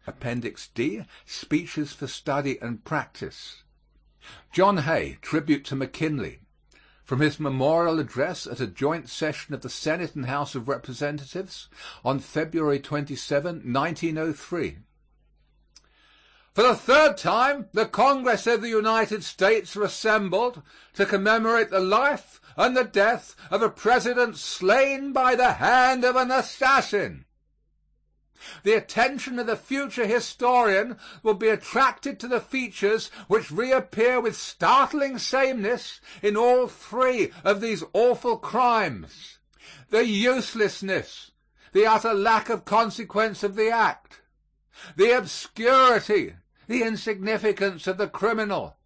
Appendix D, Speeches for Study and Practice. John Hay, Tribute to McKinley. From his memorial address at a joint session of the Senate and House of Representatives on February 27, 1903. For the third time, the Congress of the United States are assembled to commemorate the life and the death of a president slain by the hand of an assassin. The attention of the future historian will be attracted to the features which reappear with startling sameness in all three of these awful crimes: the uselessness, the utter lack of consequence of the act, the obscurity, the insignificance of the criminal,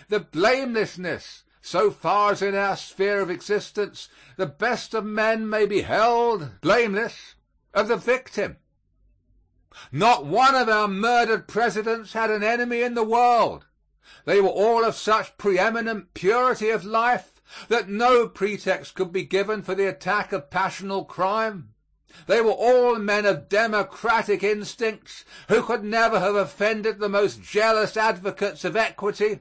the blamelessness, so far as in our sphere of existence the best of men may be held blameless, of the victim. Not one of our murdered presidents had an enemy in the world. They were all of such preeminent purity of life that no pretext could be given for the attack of passional crime. They were all men of democratic instincts who could never have offended the most jealous advocates of equity.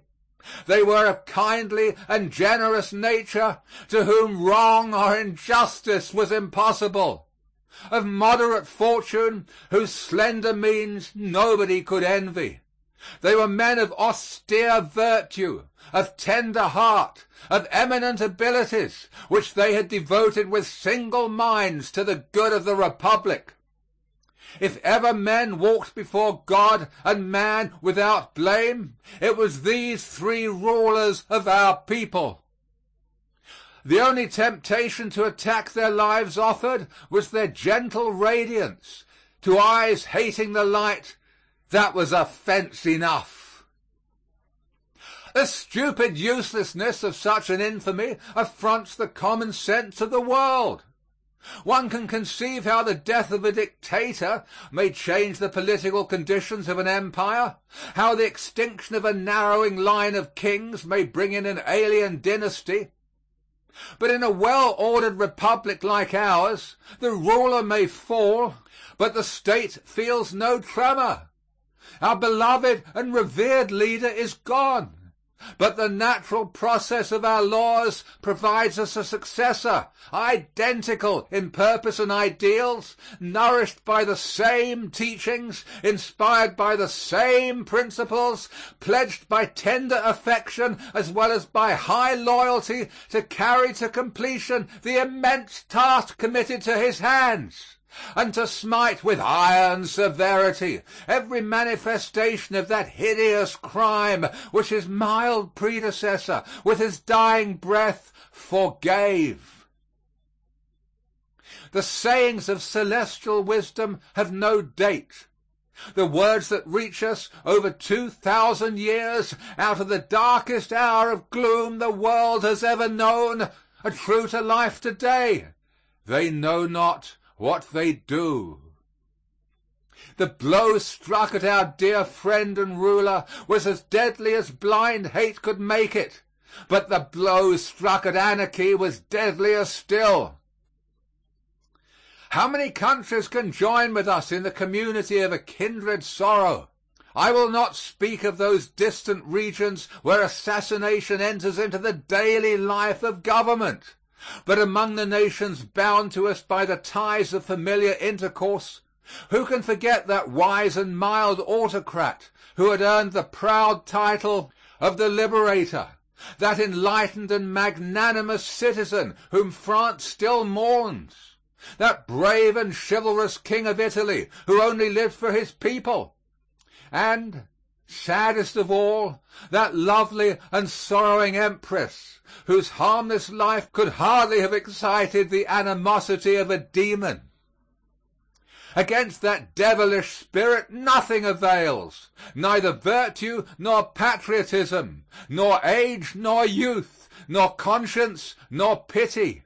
They were of kindly and generous nature to whom wrong or injustice was impossible, of moderate fortune whose slender means nobody could envy. They were men of austere virtue, of tender heart, of eminent abilities, which they had devoted with single minds to the good of the Republic. If ever men walked before God and man without blame, it was these three rulers of our people. The only temptation to attack their lives offered was their gentle radiance. To eyes hating the light, that was offense enough. The stupid uselessness of such an infamy affronts the common sense of the world. One can conceive how the death of a dictator may change the political conditions of an empire, how the extinction of a narrowing line of kings may bring in an alien dynasty. But in a well-ordered republic like ours, the ruler may fall, but the state feels no tremor. Our beloved and revered leader is gone, but the natural process of our laws provides us a successor, identical in purpose and ideals, nourished by the same teachings, inspired by the same principles, pledged by tender affection as well as by high loyalty to carry to completion the immense task committed to his hands, and to smite with iron severity every manifestation of that hideous crime which his mild predecessor with his dying breath forgave. The sayings of celestial wisdom have no date. The words that reach us over 2,000 years out of the darkest hour of gloom the world has ever known are true to life today. They know not what they do. The blow struck at our dear friend and ruler was as deadly as blind hate could make it, but the blow struck at anarchy was deadlier still. How many countries can join with us in the community of a kindred sorrow? I will not speak of those distant regions where assassination enters into the daily life of government. But among the nations bound to us by the ties of familiar intercourse, who can forget that wise and mild autocrat who had earned the proud title of the Liberator, that enlightened and magnanimous citizen whom France still mourns, that brave and chivalrous King of Italy who only lived for his people, and, saddest of all, that lovely and sorrowing Empress whose harmless life could hardly have excited the animosity of a demon. Against that devilish spirit nothing avails, neither virtue nor patriotism, nor age nor youth, nor conscience nor pity.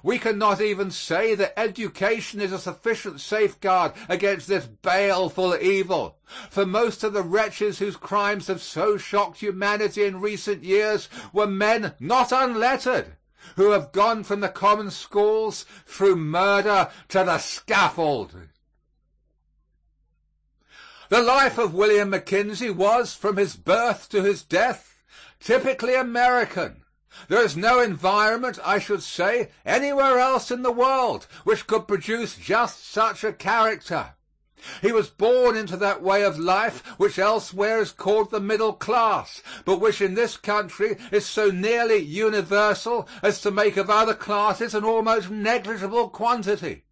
We cannot even say that education is a sufficient safeguard against this baleful evil, for most of the wretches whose crimes have so shocked humanity in recent years were men not unlettered, who have gone from the common schools through murder to the scaffold. The life of William McKinley was, from his birth to his death, typically American. There is no environment, I should say, anywhere else in the world which could produce just such a character. He was born into that way of life which elsewhere is called the middle class, but which in this country is so nearly universal as to make of other classes an almost negligible quantity.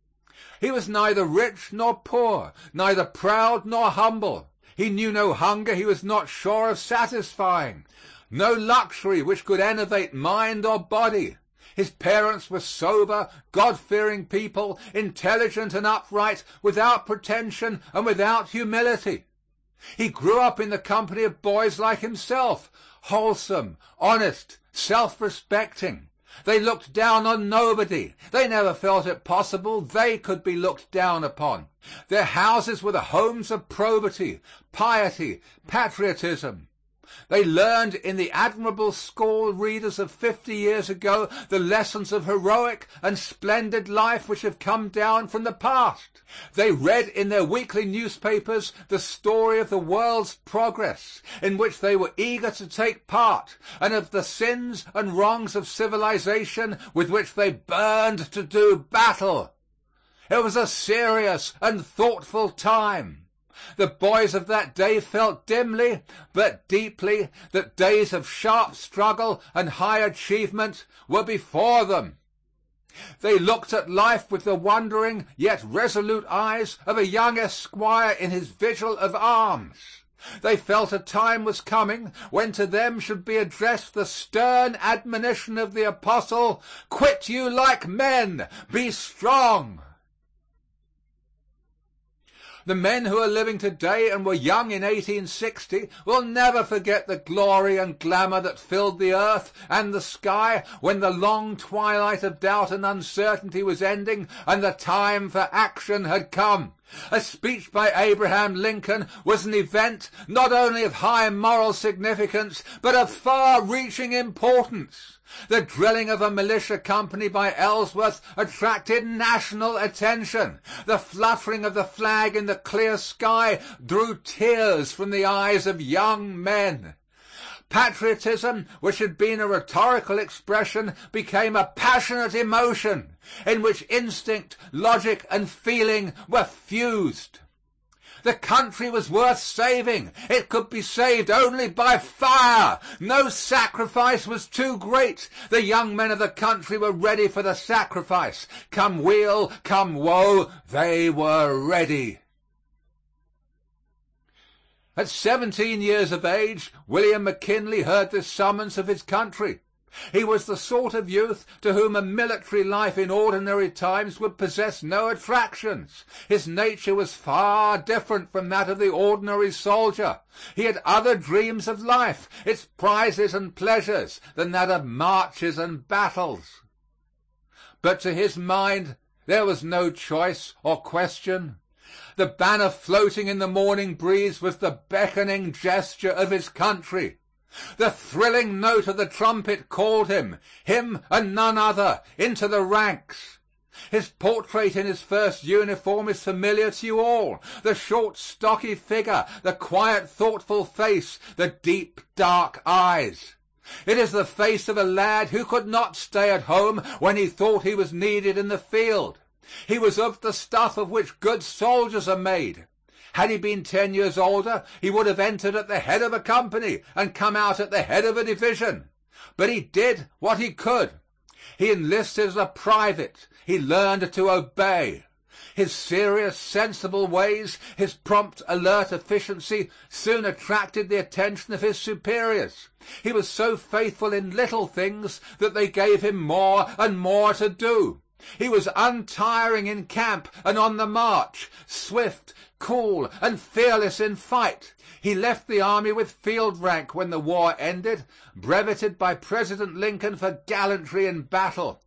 He was neither rich nor poor, neither proud nor humble. He knew no hunger he was not sure of satisfying, no luxury which could enervate mind or body. His parents were sober, God-fearing people, intelligent and upright, without pretension and without humility. He grew up in the company of boys like himself, wholesome, honest, self-respecting. They looked down on nobody. They never felt it possible they could be looked down upon. Their houses were the homes of probity, piety, patriotism. They learned in the admirable school readers of 50 years ago the lessons of heroic and splendid life which have come down from the past. They read in their weekly newspapers the story of the world's progress, in which they were eager to take part, and of the sins and wrongs of civilization with which they burned to do battle. It was a serious and thoughtful time. The boys of that day felt dimly but deeply that days of sharp struggle and high achievement were before them. They looked at life with the wondering yet resolute eyes of a young esquire in his vigil of arms. They felt a time was coming when to them should be addressed the stern admonition of the apostle, "Quit you like men, be strong." The men who are living today and were young in 1860 will never forget the glory and glamour that filled the earth and the sky when the long twilight of doubt and uncertainty was ending and the time for action had come. A speech by Abraham Lincoln was an event not only of high moral significance but of far-reaching importance. The drilling of a militia company by Ellsworth attracted national attention. The fluttering of the flag in the clear sky drew tears from the eyes of young men. Patriotism, which had been a rhetorical expression, became a passionate emotion in which instinct, logic, and feeling were fused. The country was worth saving. It could be saved only by fire. No sacrifice was too great. The young men of the country were ready for the sacrifice. Come weal, come woe, they were ready. At 17 years of age, William McKinley heard this summons of his country. He was the sort of youth to whom a military life in ordinary times would possess no attractions. His nature was far different from that of the ordinary soldier. He had other dreams of life, its prizes and pleasures, than that of marches and battles. But to his mind there was no choice or question. The banner floating in the morning breeze was the beckoning gesture of his country. The thrilling note of the trumpet called him and none other, into the ranks. His portrait in his first uniform is familiar to you all. The short, stocky figure, the quiet, thoughtful face, the deep, dark eyes. It is the face of a lad who could not stay at home when he thought he was needed in the field. He was of the stuff of which good soldiers are made. Had he been 10 years older, he would have entered at the head of a company and come out at the head of a division. But he did what he could. He enlisted as a private. He learned to obey. His serious, sensible ways, his prompt, alert efficiency soon attracted the attention of his superiors. He was so faithful in little things that they gave him more and more to do. He was untiring in camp and on the march, swift, cool, and fearless in fight. He left the army with field rank when the war ended, brevetted by President Lincoln for gallantry in battle.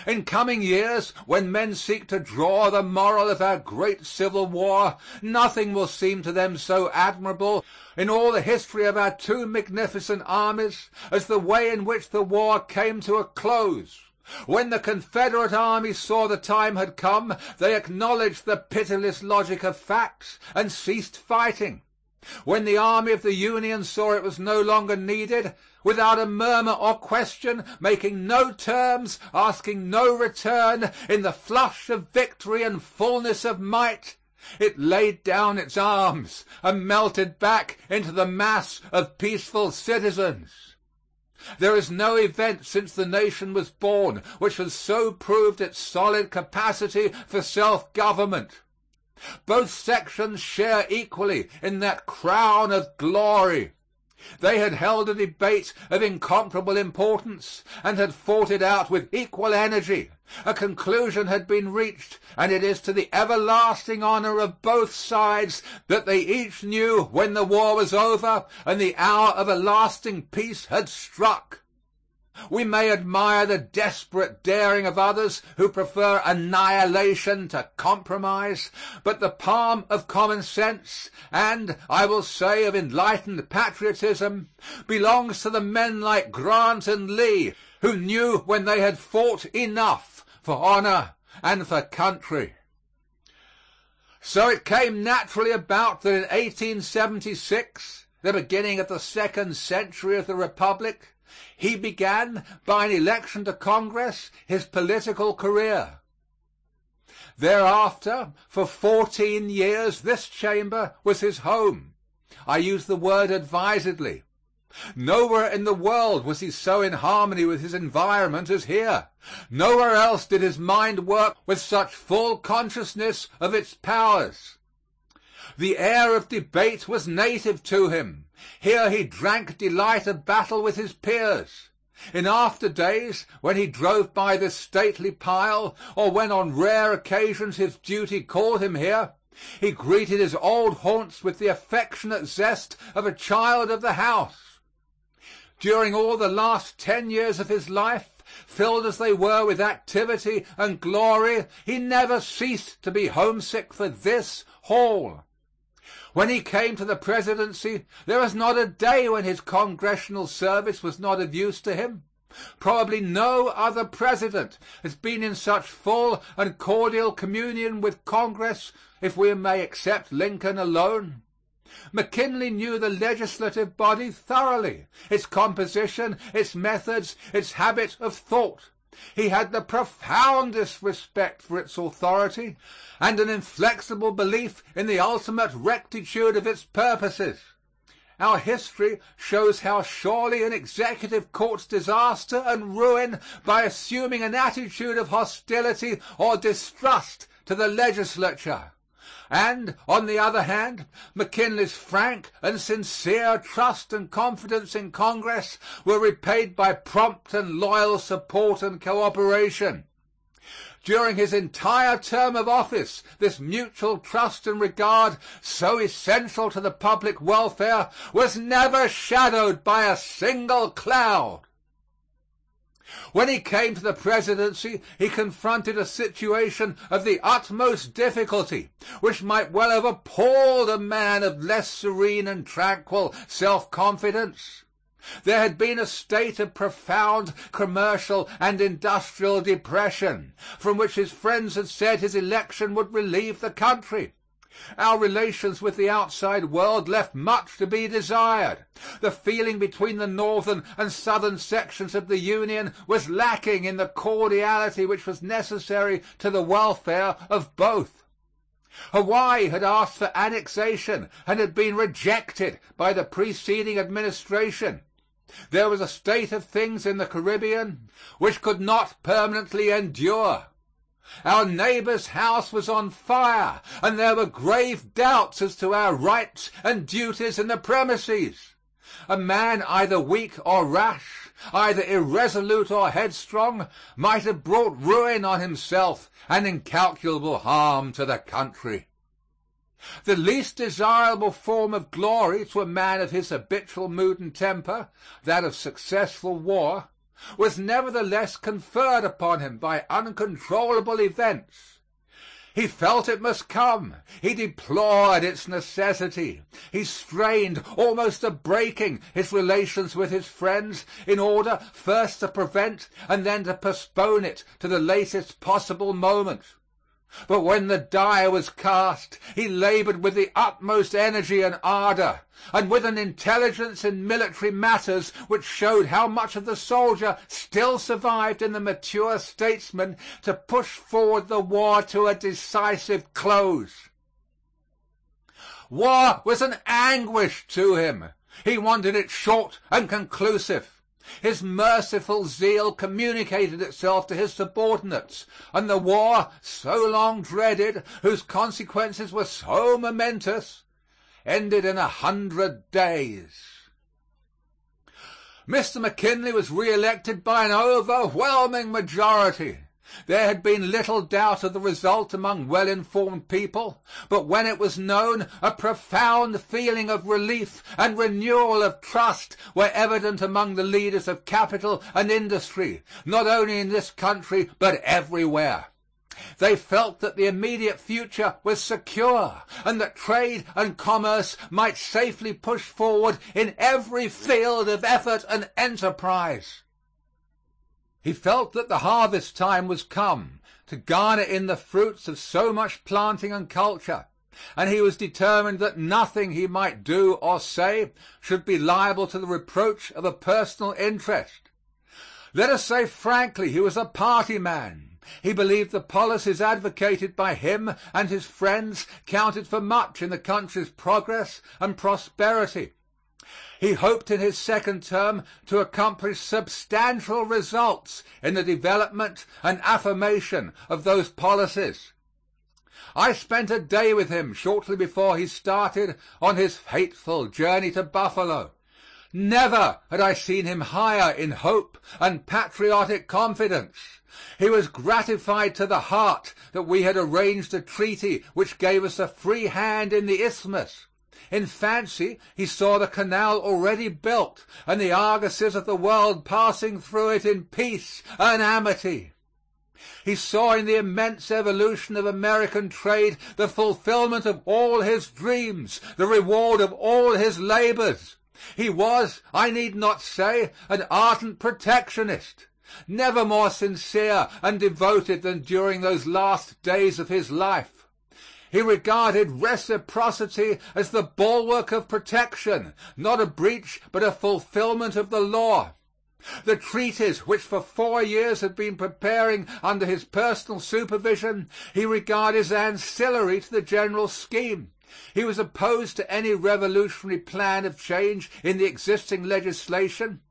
In coming years, when men seek to draw the moral of our great Civil War, nothing will seem to them so admirable in all the history of our two magnificent armies as the way in which the war came to a close. When the Confederate army saw the time had come, they acknowledged the pitiless logic of facts and ceased fighting. When the army of the Union saw it was no longer needed, without a murmur or question, making no terms, asking no return, in the flush of victory and fullness of might, it laid down its arms and melted back into the mass of peaceful citizens. There is no event since the nation was born which has so proved its solid capacity for self-government. Both sections share equally in that crown of glory. They had held a debate of incomparable importance and had fought it out with equal energy. A conclusion had been reached, and it is to the everlasting honor of both sides that they each knew when the war was over and the hour of a lasting peace had struck. We may admire the desperate daring of others who prefer annihilation to compromise, but the palm of common sense and, I will say, of enlightened patriotism belongs to the men like Grant and Lee, who knew when they had fought enough for honor and for country. So it came naturally about that in 1876, the beginning of the second century of the Republic, he began, by an election to Congress, his political career. Thereafter, for 14 years, this chamber was his home. I use the word advisedly. Nowhere in the world was he so in harmony with his environment as here. Nowhere else did his mind work with such full consciousness of its powers. The air of debate was native to him. Here he drank delight of battle with his peers. In after days, when he drove by this stately pile, or when on rare occasions his duty called him here, he greeted his old haunts with the affectionate zest of a child of the house. During all the last 10 years of his life, filled as they were with activity and glory, he never ceased to be homesick for this hall. When he came to the presidency, there was not a day when his congressional service was not of use to him. Probably no other president has been in such full and cordial communion with Congress, if we may except Lincoln alone. McKinley knew the legislative body thoroughly, its composition, its methods, its habit of thought. He had the profoundest respect for its authority and an inflexible belief in the ultimate rectitude of its purposes. Our history shows how surely an executive courts disaster and ruin by assuming an attitude of hostility or distrust to the legislature. And, on the other hand, McKinley's frank and sincere trust and confidence in Congress were repaid by prompt and loyal support and cooperation. During his entire term of office, this mutual trust and regard, so essential to the public welfare, was never shadowed by a single cloud. When he came to the presidency, he confronted a situation of the utmost difficulty, which might well have appalled a man of less serene and tranquil self-confidence. There had been a state of profound commercial and industrial depression, from which his friends had said his election would relieve the country. Our relations with the outside world left much to be desired. The feeling between the northern and southern sections of the Union was lacking in the cordiality which was necessary to the welfare of both. Hawaii had asked for annexation and had been rejected by the preceding administration. There was a state of things in the Caribbean which could not permanently endure. Our neighbor's house was on fire, and there were grave doubts as to our rights and duties in the premises. A man either weak or rash, either irresolute or headstrong, might have brought ruin on himself and incalculable harm to the country. The least desirable form of glory to a man of his habitual mood and temper, that of successful war, was nevertheless conferred upon him by uncontrollable events. He felt it must come. He deplored its necessity. He strained almost to breaking his relations with his friends in order first to prevent and then to postpone it to the latest possible moment. But when the die was cast, he labored with the utmost energy and ardor, and with an intelligence in military matters which showed how much of the soldier still survived in the mature statesman, to push forward the war to a decisive close. War was an anguish to him. He wanted it short and conclusive. His merciful zeal communicated itself to his subordinates, and the war, so long dreaded, whose consequences were so momentous, ended in 100 days. Mr. McKinley was re-elected by an overwhelming majority. There had been little doubt of the result among well-informed people, but when it was known, a profound feeling of relief and renewal of trust were evident among the leaders of capital and industry, not only in this country but everywhere. They felt that the immediate future was secure, and that trade and commerce might safely push forward in every field of effort and enterprise. He felt that the harvest time was come to garner in the fruits of so much planting and culture, and he was determined that nothing he might do or say should be liable to the reproach of a personal interest. Let us say frankly, he was a party man. He believed the policies advocated by him and his friends counted for much in the country's progress and prosperity. He hoped in his second term to accomplish substantial results in the development and affirmation of those policies. I spent a day with him shortly before he started on his fateful journey to Buffalo. Never had I seen him higher in hope and patriotic confidence. He was gratified to the heart that we had arranged a treaty which gave us a free hand in the isthmus. In fancy he saw the canal already built and the argosies of the world passing through it in peace and amity. He saw in the immense evolution of American trade the fulfillment of all his dreams, the reward of all his labors. He was, I need not say, an ardent protectionist, never more sincere and devoted than during those last days of his life. He regarded reciprocity as the bulwark of protection, not a breach but a fulfillment of the law. The treaties which for 4 years had been preparing under his personal supervision he regarded as ancillary to the general scheme. He was opposed to any revolutionary plan of change in the existing legislation.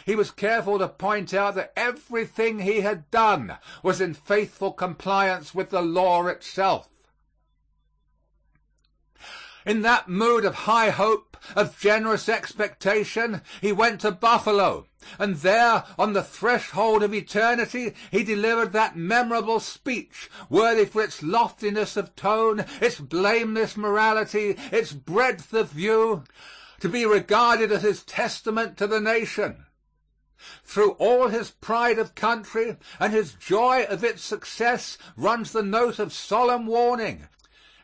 He was careful to point out that everything he had done was in faithful compliance with the law itself. In that mood of high hope, of generous expectation, he went to Buffalo, and there, on the threshold of eternity, he delivered that memorable speech, worthy for its loftiness of tone, its blameless morality, its breadth of view, to be regarded as his testament to the nation. Through all his pride of country and his joy of its success runs the note of solemn warning,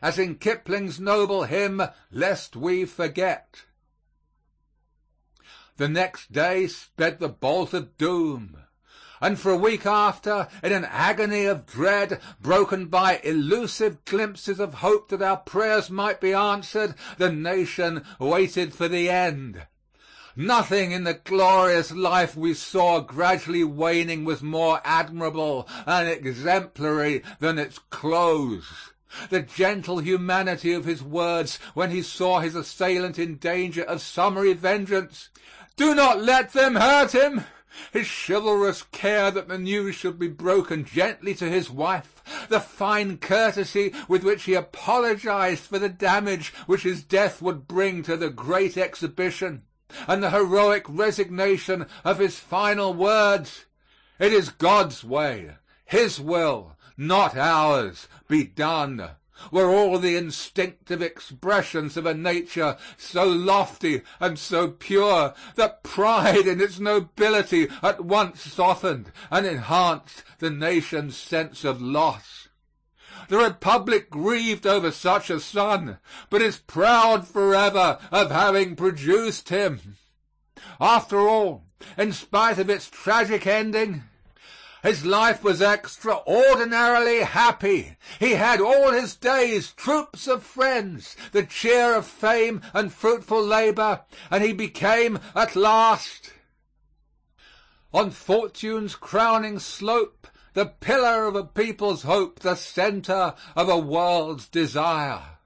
as in Kipling's noble hymn, "Lest We Forget." The next day sped the bolt of doom, and for a week after, in an agony of dread, broken by elusive glimpses of hope that our prayers might be answered, the nation waited for the end. Nothing in the glorious life we saw gradually waning was more admirable and exemplary than its close. The gentle humanity of his words when he saw his assailant in danger of summary vengeance. Do not let them hurt him. His chivalrous care that the news should be broken gently to his wife, the fine courtesy with which he apologized for the damage which his death would bring to the great exhibition, and the heroic resignation of his final words, "It is God's way, His will, not ours, be done," were all the instinctive expressions of a nature so lofty and so pure that pride in its nobility at once softened and enhanced the nation's sense of loss. The Republic grieved over such a son, but is proud forever of having produced him. After all, in spite of its tragic ending, his life was extraordinarily happy. He had all his days troops of friends, the cheer of fame and fruitful labor, and he became at last, on fortune's crowning slope, the pillar of a people's hope, the center of a world's desire.